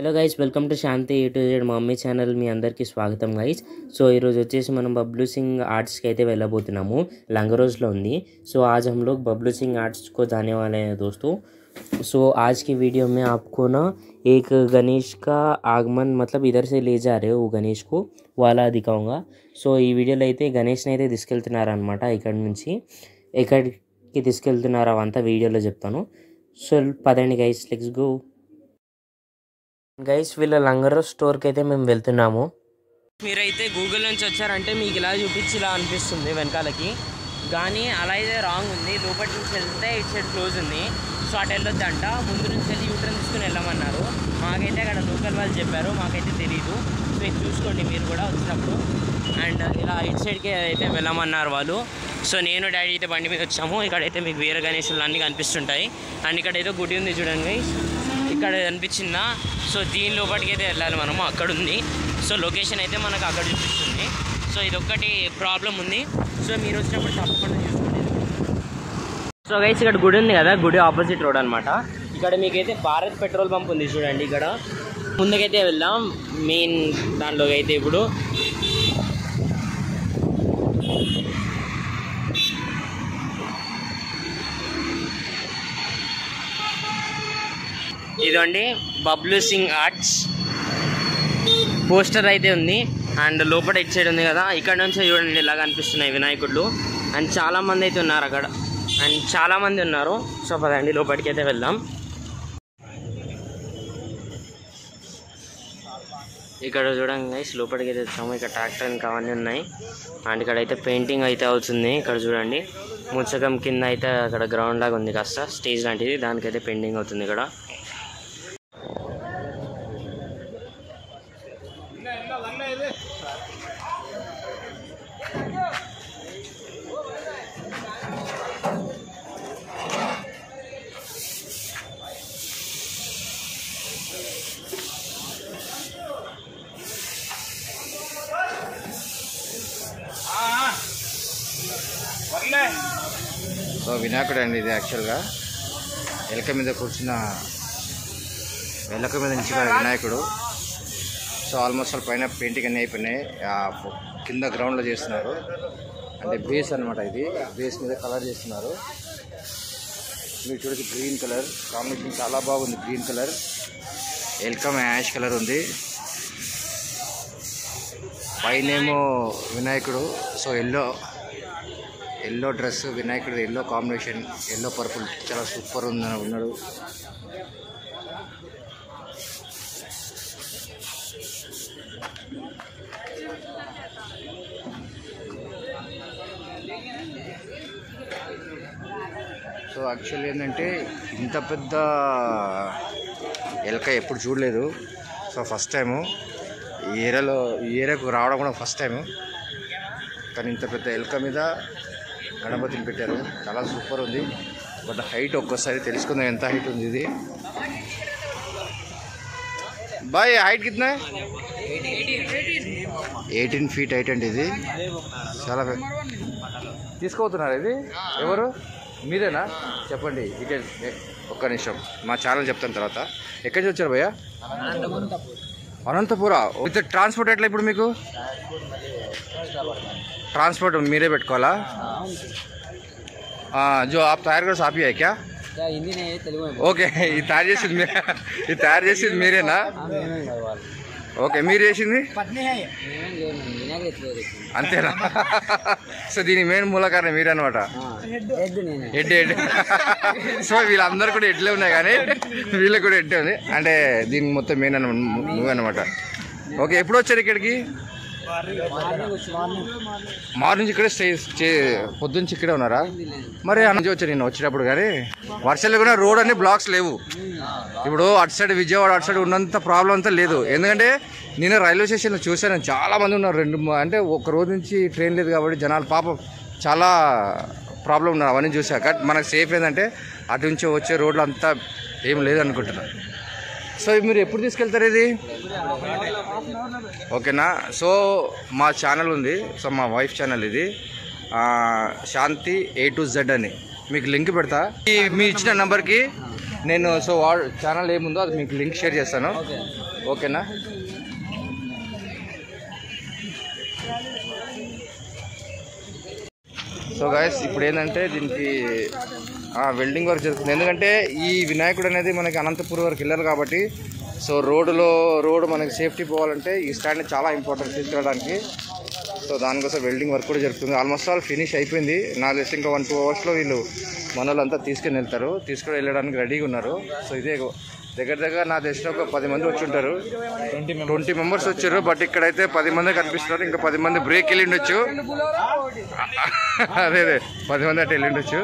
Hello guys, welcome to Shanti A to Z మా mummy channel. మీ అందరికీ స్వాగతం గైస్. సో ఈరోజు వచ్చేసి మనం బబ్లూ సింగ్ ఆర్ట్స్కి అయితే వెళ్ళబోతున్నాము. లంగరోజ్లో ఉంది. సో आज हम लोग बबलू सिंह आर्ट्स को जाने वाले हैं दोस्तों. सो आज की वीडियो में आपको ना एक गणेश का आगमन मतलब इधर से ले जा रहे हो वो गणेश को वाला दिखाऊंगा. సో ఈ వీడియోలో అయితే గణేష్ని అయితే తీసుకెళ్తున్నారనమాట. ఇక్కడ నుంచి ఎక్కడికి తీసుకెళ్తున్నారు అవంతా వీడియోలో చెప్తాను. సో పదండి గైస్, లెట్స్ గో. గైస్, వీళ్ళ లంగరోజ్ స్టోర్కి అయితే మేము వెళ్తున్నాము. మీరైతే గూగుల్ నుంచి వచ్చారంటే మీకు ఇలా చూపించి ఇలా అనిపిస్తుంది వెనకాలకి, కానీ అలా అయితే రాంగ్ ఉంది. లోపటి నుంచి వెళ్తే ఇటు సైడ్ క్లోజ్ ఉంది. సో అటు వెళ్ళొద్దంట, ముందు నుంచి వెళ్ళి యూటర్న్ తీసుకుని వెళ్ళమన్నారు. మాకైతే అక్కడ లోకల్ వాళ్ళు చెప్పారు, మాకైతే తెలీదు. సో ఇది చూసుకోండి మీరు కూడా వచ్చినప్పుడు. అండ్ ఇలా ఇటు సైడ్కి అయితే వెళ్ళమన్నారు వాళ్ళు. సో నేను డాడీ అయితే బండి మీద వచ్చాము. ఇక్కడైతే మీకు వేరే గణేశులు అన్నీ కనిపిస్తుంటాయి. అండ్ ఇక్కడైతే గుడి ఉంది చూడండి, ఇక్కడ కనిపించిందా. సో దీని లోపలికి అయితే వెళ్ళాలి మనము, అక్కడ ఉంది. సో లొకేషన్ అయితే మనకు అక్కడ చూపిస్తుంది. సో ఇది ఒక్కటి ప్రాబ్లం ఉంది. సో మీరు వచ్చినప్పుడు తప్పకుండా చూసుకోండి. సో గైస్, ఇక్కడ గుడి ఉంది కదా, గుడి ఆపోజిట్ రోడ్ అనమాట. ఇక్కడ మీకైతే భారత్ పెట్రోల్ పంప్ ఉంది చూడండి. ఇక్కడ ముందుకైతే వెళ్దాం మెయిన్ దాంట్లోకి అయితే. ఇప్పుడు ఇదండి బబ్లూ సింగ్ ఆర్ట్స్ పోస్టర్ అయితే ఉంది. అండ్ లోపల ఇటు సైడ్ ఉంది కదా, ఇక్కడ నుంచి చూడండి ఇలా కనిపిస్తున్నాయి వినాయకుడు. అండ్ చాలామంది అయితే ఉన్నారు అక్కడ, అండ్ చాలామంది ఉన్నారు. సో పదండి లోపలికి అయితే వెళ్దాం. ఇక్కడ చూడండి గైస్, లోపలికి అయితే వచ్చాము. ఇక్కడ ట్రాక్టర్ ఇంకా అవన్నీ ఉన్నాయి. అండ్ ఇక్కడ అయితే పెయింటింగ్ అయితే అవుతుంది. ఇక్కడ చూడండి ముచ్చకం కింద అయితే అక్కడ గ్రౌండ్ లాగా ఉంది, కాస్త స్టేజ్ లాంటిది, దానికైతే పెయింటింగ్ అవుతుంది ఇక్కడ. సో వినాయకుడు అండి ఇది. యాక్చువల్గా ఎలక మీద కూర్చున్న ఎలక మీద నుంచి వినాయకుడు. సో ఆల్మోస్ట్ వాళ్ళ పైన పెయింటింగ్ అన్నీ అయిపోయినాయి. కింద గ్రౌండ్లో చేస్తున్నారు, అంటే బేస్ అనమాట. ఇది బేస్ మీద కలర్ చేస్తున్నారు. మీరు చూడొచ్చు, గ్రీన్ కలర్ కాంబినేషన్ చాలా బాగుంది. గ్రీన్ కలర్, ఎల్కమ్ యాష్ కలర్ ఉంది. పైనేమో వినాయకుడు. సో ఎల్లో డ్రెస్ వినాయకుడు, ఎల్లో కాంబినేషన్, ఎల్లో పర్పుల్, చాలా సూపర్ ఉన్నాడు. సో యాక్చువల్లీ ఏంటంటే ఇంత పెద్ద ఎలక ఎప్పుడు చూడలేదు. సో ఫస్ట్ టైము ఈ ఏరియాకు రావడం కూడా ఫస్ట్ టైము. కానీ ఇంత పెద్ద ఎలక మీద గణపతిని పెట్టారు, చాలా సూపర్ ఉంది. బట్ హైట్ ఒక్కసారి తెలుసుకుందాం ఎంత హైట్ ఉంది ఇది. బాయ్ హైట్ కిतना 18 ఫీట్ హైట్ అండి ఇది. చాలా తీసుకోబోతున్నారు. ఇది ఎవరు, మీరేనా? చెప్పండి డీటెయిల్స్. ఒక్క నిమిషం, మా ఛానల్ చెప్తాను తర్వాత. ఎక్కడి నుంచి వచ్చారు భయ్యా? అనంతపురా. విత్ ట్రాన్స్పోర్ట్ ఎట్లా ఇప్పుడు మీకు? ట్రాన్స్పోర్ట్ మీరే పెట్టుకోవాలా? జో ఆప్ తయారు కూడా సాపి క్యా? ఓకే, ఇది తయారు చేసింది మీరేనా? ఓకే, మీరు చేసింది అంతేనా? సో దీని మెయిన్ మూలకారణం మీరే అనమాట. హెడ్ సో వీళ్ళందరూ కూడా ఎడ్లే ఉన్నాయి, కానీ వీళ్ళకి కూడా ఎడ్డే ఉంది. అంటే దీనికి మొత్తం మెయిన్ నువ్వు అనమాట. ఓకే, ఎప్పుడు వచ్చారు ఇక్కడికి? మార్నింగ్ ఇక్కడే పొద్దున్న ఇక్కడే ఉన్నారా? మరి అన్నీ వచ్చారు నేను వచ్చేటప్పుడు, కానీ వర్షాలు కూడా రోడ్ అన్ని బ్లాక్స్ లేవు. ఇప్పుడు అటు సైడ్ విజయవాడ అటు సైడ్ ఉన్నంత ప్రాబ్లం అంతా లేదు. ఎందుకంటే నేను రైల్వే స్టేషన్లో చూశాను, చాలామంది ఉన్నారు. అంటే ఒక రోజు నుంచి ట్రైన్ లేదు కాబట్టి జనాలు పాపం చాలా ప్రాబ్లం ఉన్నారు. అవన్నీ చూశాక మనకు సేఫ్ ఏంటంటే అటు నుంచి వచ్చే రోడ్లు అంతా ఏం లేదనుకుంటున్నాను. సో మీరు ఎప్పుడు తీసుకెళ్తారు ఇది? ఓకేనా. సో మా ఛానల్ ఉంది, సో మా వైఫ్ ఛానల్ ఇది, శాంతి A to Z అని. మీకు లింక్ పెడతా మీ ఇచ్చిన నెంబర్కి. నేను సో ఛానల్ ఏముందో అది మీకు లింక్ షేర్ చేస్తాను. ఓకేనా. సో గాయస్ ఇప్పుడు ఏంటంటే దీనికి వెల్డింగ్ వర్క్ జరుగుతుంది. ఎందుకంటే ఈ వినాయకుడు అనేది మనకి అనంతపురం వరకు వెళ్ళాలి కాబట్టి, సో రోడ్ మనకి సేఫ్టీ పోవాలంటే ఈ స్టాండ్ చాలా ఇంపార్టెంట్ తీసుకెళ్ళడానికి. సో దానికోసం వెల్డింగ్ వర్క్ కూడా జరుగుతుంది. ఆల్మోస్ట్ ఆల్ ఫినిష్ అయిపోయింది. నాకు తెలిసి ఇంకా 1-2 అవర్స్లో వీళ్ళు మన వాళ్ళంతా తీసుకుని వెళ్తారు. తీసుకుని వెళ్ళడానికి రెడీగా ఉన్నారు. సో ఇదే దగ్గర నా తెలిసిన ఒక 10 మంది వచ్చి ఉంటారు. 20 మెంబర్స్ వచ్చారు. బట్ ఇక్కడైతే 10 మంది కనిపిస్తున్నారు. ఇంకా 10 మంది బ్రేక్ వెళ్ళి ఉండొచ్చు. అదే 10 మంది అటు వెళ్ళి ఉండొచ్చు.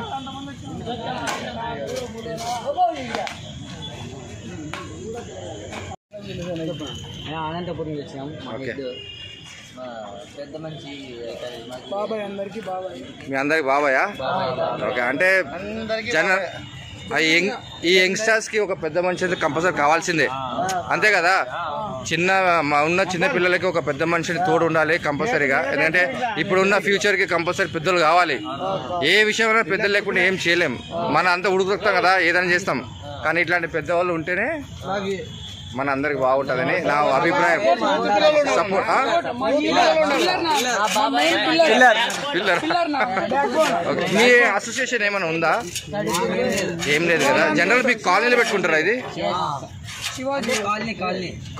అనంతపురం వచ్చాం. పెద్ద మంచి బాబాయ్, అందరికి బాబాయ్. మీ అందరికి బాబాయా? ఓకే. అంటే జనరల్ ఈ యంగ్స్టర్స్కి ఒక పెద్ద మనిషి అయితే కంపల్సరీ కావాల్సిందే, అంతే కదా. ఉన్న చిన్న పిల్లలకి ఒక పెద్ద మనిషిని తోడు ఉండాలి కంపల్సరీగా. ఎందుకంటే ఇప్పుడున్న ఫ్యూచర్కి కంపల్సరీ పెద్దలు కావాలి. ఏ విషయంలో పెద్దలు లేకుండా ఏం చేయలేం. మన అంతా ఉడుకుతాం కదా, ఏదైనా చేస్తాం. కానీ ఇట్లాంటి పెద్దవాళ్ళు ఉంటేనే మన అందరికి బాగుంటుందని నా అభిప్రాయం. Support okay. మీ అసోసియేషన్ ఏమైనా ఉందా? ఏం లేదు కదా. జనరల్ మీకు కాలనీలో పెట్టుకుంటారా? ఇది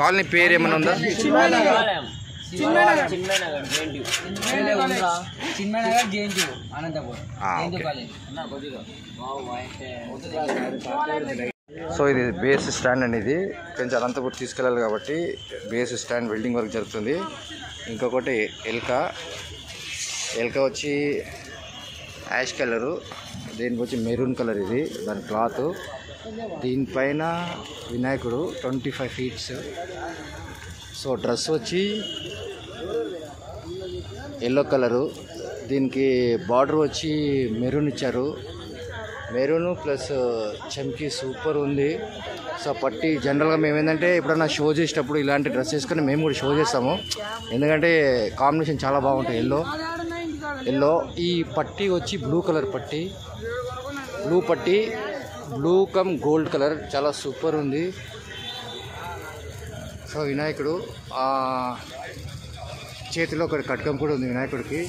కాలనీ పేరు ఏమైనా ఉందా? సో ఇది బేస్ స్టాండ్ అండి. ఇది కొంచెం అనంతపురం తీసుకెళ్ళాలి కాబట్టి బేస్ స్టాండ్ వెల్డింగ్ వర్క్ జరుగుతుంది. ఇంకొకటి ఎల్క వచ్చి యాష్ కలరు, దీనికి వచ్చి మెరూన్ కలర్. ఇది దాని క్లాత్. దీనిపైన వినాయకుడు 25 feet. సో డ్రెస్ వచ్చి ఎల్లో కలరు. దీనికి బార్డర్ వచ్చి మెరూన్ ఇచ్చారు. మెరూన్ ప్లస్ చమ్కీ సూపర్ ఉంది. సో పట్టి జనరల్గా మేము ఏంటంటే ఎప్పుడన్నా షో చేసేటప్పుడు ఇలాంటి డ్రెస్ వేసుకొని మేము కూడా షో చేస్తాము. ఎందుకంటే కాంబినేషన్ చాలా బాగుంటుంది. ఎల్లో ఈ పట్టి వచ్చి బ్లూ కలర్ పట్టి, బ్లూ కమ్ గోల్డ్ కలర్, చాలా సూపర్ ఉంది. సో వినాయకుడు చేతిలో ఒకటి కట్కం కూడా ఉంది వినాయకుడికి.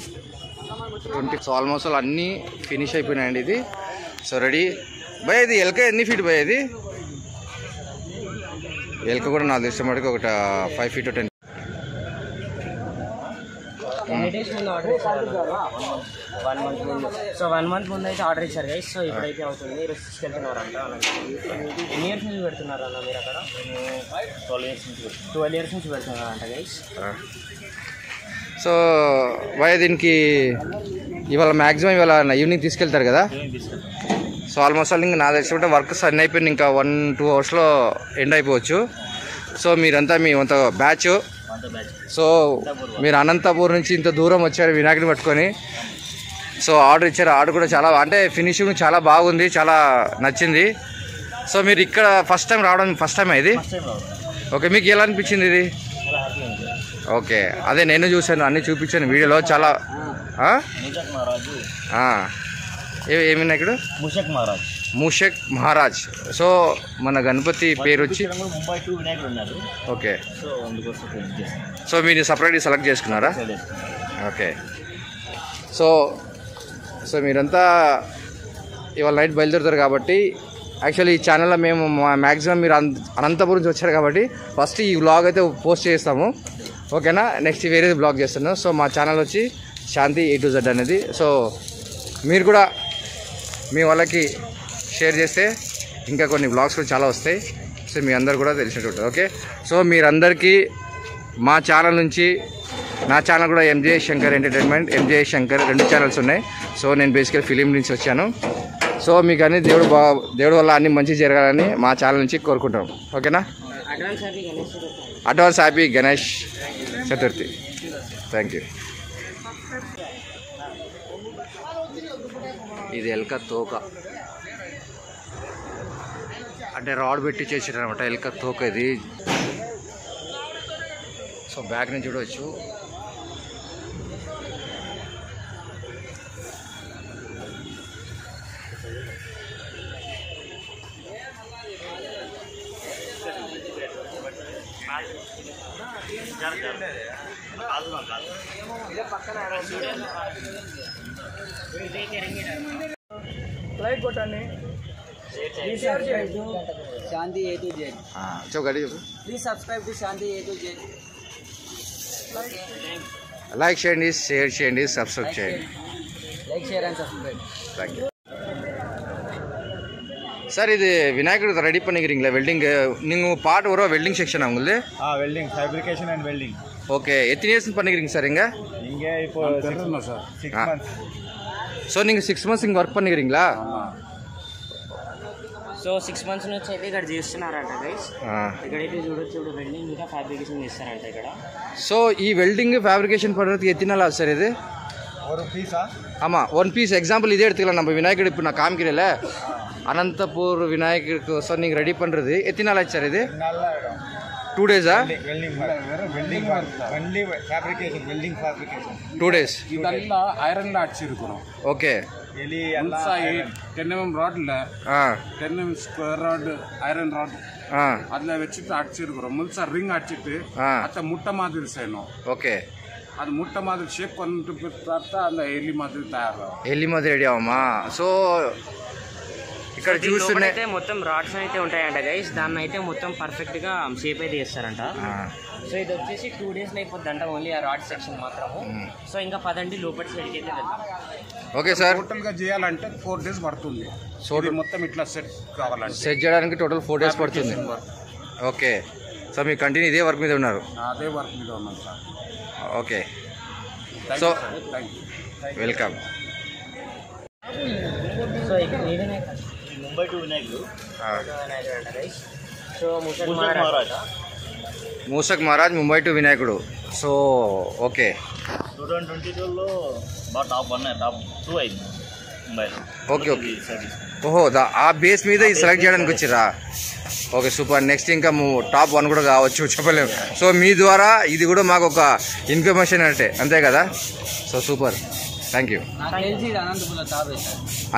20. సో ఆల్మోస్ట్ అన్నీ ఫినిష్ అయిపోయినాయండి. ఇది సో రెడీ. భయ్ ఇది ఎల్క ఎన్ని ఫీట్ భయ్? ఇది ఎల్క కూడా నాకు తెలిసిన మటుకు ఒక 5 feet to 10. సో 1 month ముందు అయితే ఆర్డర్ ఇచ్చారు గైస్. సో ఇప్పుడైతే అవుతుంది. తీసుకెళ్తున్నారంట. ఎన్ని ఇయర్స్ నుంచి పెడుతున్నారు అన్న మీరు అక్కడ? 12 years నుంచి పెడుతున్నారంట గైస్. సో భయ్ దీనికి ఇవాళ మ్యాక్సిమం ఇవాళ ఈవినింగ్ తీసుకెళ్తారు కదా. సో ఆల్మోస్ట్ ఇంకా నా తెలిసి వర్క్స్ అన్నీ అయిపోయింది. ఇంకా 1-2 అవర్స్లో ఎండ్ అయిపోవచ్చు. సో మీరంతా మీ అంత బ్యాచ్. సో మీరు అనంతపూర్ నుంచి ఇంత దూరం వచ్చారు వినాయకుడిని పట్టుకొని. సో ఆర్డర్ ఇచ్చారు. ఆర్డర్ కూడా చాలా అంటే ఫినిషింగ్ చాలా బాగుంది, చాలా నచ్చింది. సో మీరు ఇక్కడ ఫస్ట్ టైం రావడం, ఫస్ట్ టైం ఇది? ఓకే. మీకు ఎలా అనిపించింది ఇది? ఓకే. అదే నేను చూశాను, అన్నీ చూపించాను వీడియోలో. చాలా ఏమైనా ఇక్కడ మూషక్ మహారాజ్. సో మన గణపతి పేరు వచ్చి ఓకే. సో మీరు సపరేట్గా సెలెక్ట్ చేసుకున్నారా? ఓకే. సో మీరంతా ఇవాళ నైట్ బయలుదేరుతారు కాబట్టి యాక్చువల్లీ ఈ ఛానల్లో మేము మ్యాక్సిమం మీరు అనంతపురం నుంచి వచ్చారు కాబట్టి ఫస్ట్ ఈ వ్లాగ్ అయితే పోస్ట్ చేస్తాము. ఓకేనా. నెక్స్ట్ వేరే బ్లాగ్ చేస్తున్నాను. సో మా ఛానల్ వచ్చి శాంతి A to Z అనేది. సో మీరు కూడా మీ వాళ్ళకి షేర్ చేస్తే ఇంకా కొన్ని బ్లాగ్స్ కూడా చాలా వస్తాయి. సో మీ అందరు కూడా తెలిసినట్టు ఉంటుంది. ఓకే. సో మీరందరికీ మా ఛానల్ నుంచి, నా ఛానల్ కూడా MJ Shankar entertainment, MJ Shankar 2 channels ఉన్నాయి. సో నేను బేసికల్ ఫిలిం నుంచి వచ్చాను. సో మీకు అన్ని దేవుడు వల్ల అన్ని మంచి జరగాలని మా ఛానల్ నుంచి కోరుకుంటాం. ఓకేనా. Advance happy Ganesh Chaturthi. Thank you. ఇది ఎల్క తోక అంటే రాడ్ పెట్టి చేసారు అనమాట. ఎల్క తోక ఇది. సో బ్యాక్ నుంచి చూడవచ్చు. లైక్ కొట్టండి. Shanti A to Z. Please subscribe to Shanti A to Z. Like చేయండి, షేర్ చేయండి, సబ్స్క్రైబ్ చేయండి. Like share and subscribe. Thank you sir. ಇದು ವಿನಾಯಕರು ರೆಡಿ ಪನ್ನಿக்கிறீங்களா வெல்டிங்? நீங்கள் பார்ட் வரும் வெல்டிங் செக்ஷன் அவங்களது? Welding fabrication and welding. Okay, எத்தனை இயர்ஸ் பண்ணிக்கிறீங்க சார் இங்கே? இங்கே இப்போ 6 months. ஸோ நீங்கள் 6 months இங்கே ஒர்க் பண்ணிக்கிறீங்களா? సో 6 months నుంచి అయితే ఇక్కడ చేస్తున్నారంట గైస్. ఇక్కడైతే చూడొచ్చు, ఇప్పుడు వెల్డింగ్ ఇంకా ఫ్యాబ్రికేషన్ చేస్తారంట ఇక్కడ. సో ఈ வெல்டிங் ஃபேப்ரிகேஷன் பண்ணுறதுக்கு எத்தனை நாள் ஆகுது சார் இது? ஒரு பீஸா? ஆமாம், ஒன் பீஸ். எக்ஸாம்பிள் இதே எடுத்துக்கலாம். நம்ம விநாயகர் இப்போ நான் காமிக்கிறேன்ல, அனந்தபூர் விநாயகருக்கு ஸோ நீங்கள் ரெடி பண்ணுறது எத்தனை நாள் ஆச்சு சார் இது? 2 days-ஆ? Welding fabrication, welding fabrication 2 days. இதெல்லாம் ஐரன்ல அடிச்சிருக்கிறோம். ஓகே. எலி 10 mm ராட்ல 10 mm square rod, iron rod அதுல வச்சுட்டு அடிச்சிருக்கிறோம். முழுசா ரிங் அடிச்சிட்டு அத முட்டை மாதிரி செய்யணும். ஓகே. அது முட்டை மாதிரி ஷேப் பண்ணிட்டு பார்த்தா அந்த எலி மாதிரி தயாராகும். ఎల్లి మాదిరి రెడీ అవ్వమా? సో ఇక్కడ చూస్తున్నా అయితే మొత్తం రాడ్స్ అయితే ఉంటాయంట గైస్. దాన్ని అయితే మొత్తం పర్ఫెక్ట్ గా షేప్ అయితే చేస్తారంట. సో ఇది వచ్చేసి 2 days అయిపోద్దంట ఓన్లీ ఆ రాడ్ సెక్షన్ మాత్రము. సో ఇంకా పదండి లోపల సైడ్కి అయితే వెళ్దాం. Okay sir. టోటల్ గా చేయాలంటే 4 days పడుతుంది. సో ఇది మొత్తం ఇట్లా సెట్ కావాలంటే సెట్ చేయడానికి టోటల్ 4 days పడుతుంది. ఓకే. సో మీరు కంటిన్యూ ఇదే వర్క్ మీద ఉన్నారు? అదే వర్క్ మీద ఉన్నాం sir. Okay. So welcome. So ఇక్కడ ముంబై టు వినాయకుడు. సో ముసక్ మహారాజ్ మూసక్ మహారాజ్ ముంబై టు వినాయకుడు. So okay. 2022లో బాగా టాప్ 1 టాప్ 2 అయింది ముంబైలో. Okay okay. ఓహో, ఆ బేస్ మీద ఈ సెలెక్ట్ చేయడానికి వచ్చిరా? Okay, super. నెక్స్ట్ ఇంకా టాప్ 1 కూడా కావచ్చు, చెప్పలేము. సో మీ ద్వారా ఇది కూడా మాకు ఒక ఇన్ఫర్మేషన్ అంటే, అంతే కదా? So super, thank you.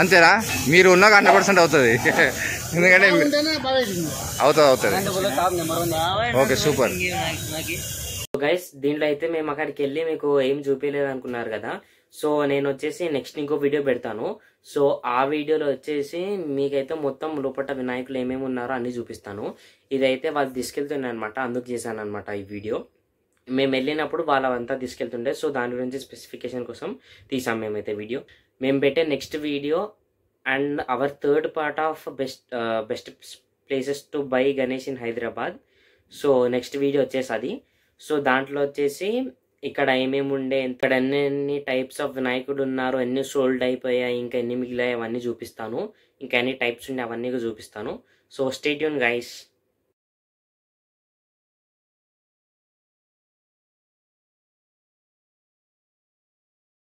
అంతేనా? మీరు ఉన్నాక 100% అవుతుంది. ఎందుకంటే అవుతుంది. Okay, super. గైస్, దీంట్లో అయితే మేము అక్కడికి వెళ్ళి మీకు ఏం చూపించలేదు అనుకున్నారు కదా. సో నేను వచ్చేసి నెక్స్ట్ ఇంకో వీడియో పెడతాను. సో ఆ వీడియోలో వచ్చేసి మీకైతే మొత్తం లోపల వినాయకులు ఏమేమి ఉన్నారో అన్నీ చూపిస్తాను. ఇదైతే వాళ్ళు తీసుకెళ్తున్నాయి అనమాట, అందుకు చేశాను అనమాట ఈ వీడియో. మేము వెళ్ళినప్పుడు వాళ్ళంతా తీసుకెళ్తుండే, సో దాని గురించి స్పెసిఫికేషన్ కోసం తీసాం మేమైతే వీడియో. మేము పెట్టే next video and hour 3rd part of best places to buy Ganesh in Hyderabad. So next video వచ్చేసి అది. సో దాంట్లో వచ్చేసి ఇక్కడ ఏమేమి ఉండే, ఇక్కడ ఎన్ని టైప్స్ ఆఫ్ వినాయకుడు ఉన్నారు, ఎన్ని సోల్డ్ అయిపోయాయి, ఇంకా ఎన్ని మిగిలాయి అవన్నీ చూపిస్తాను. ఇంకా ఎన్ని టైప్స్ ఉండే అవన్నీ చూపిస్తాను. So stay tune guys.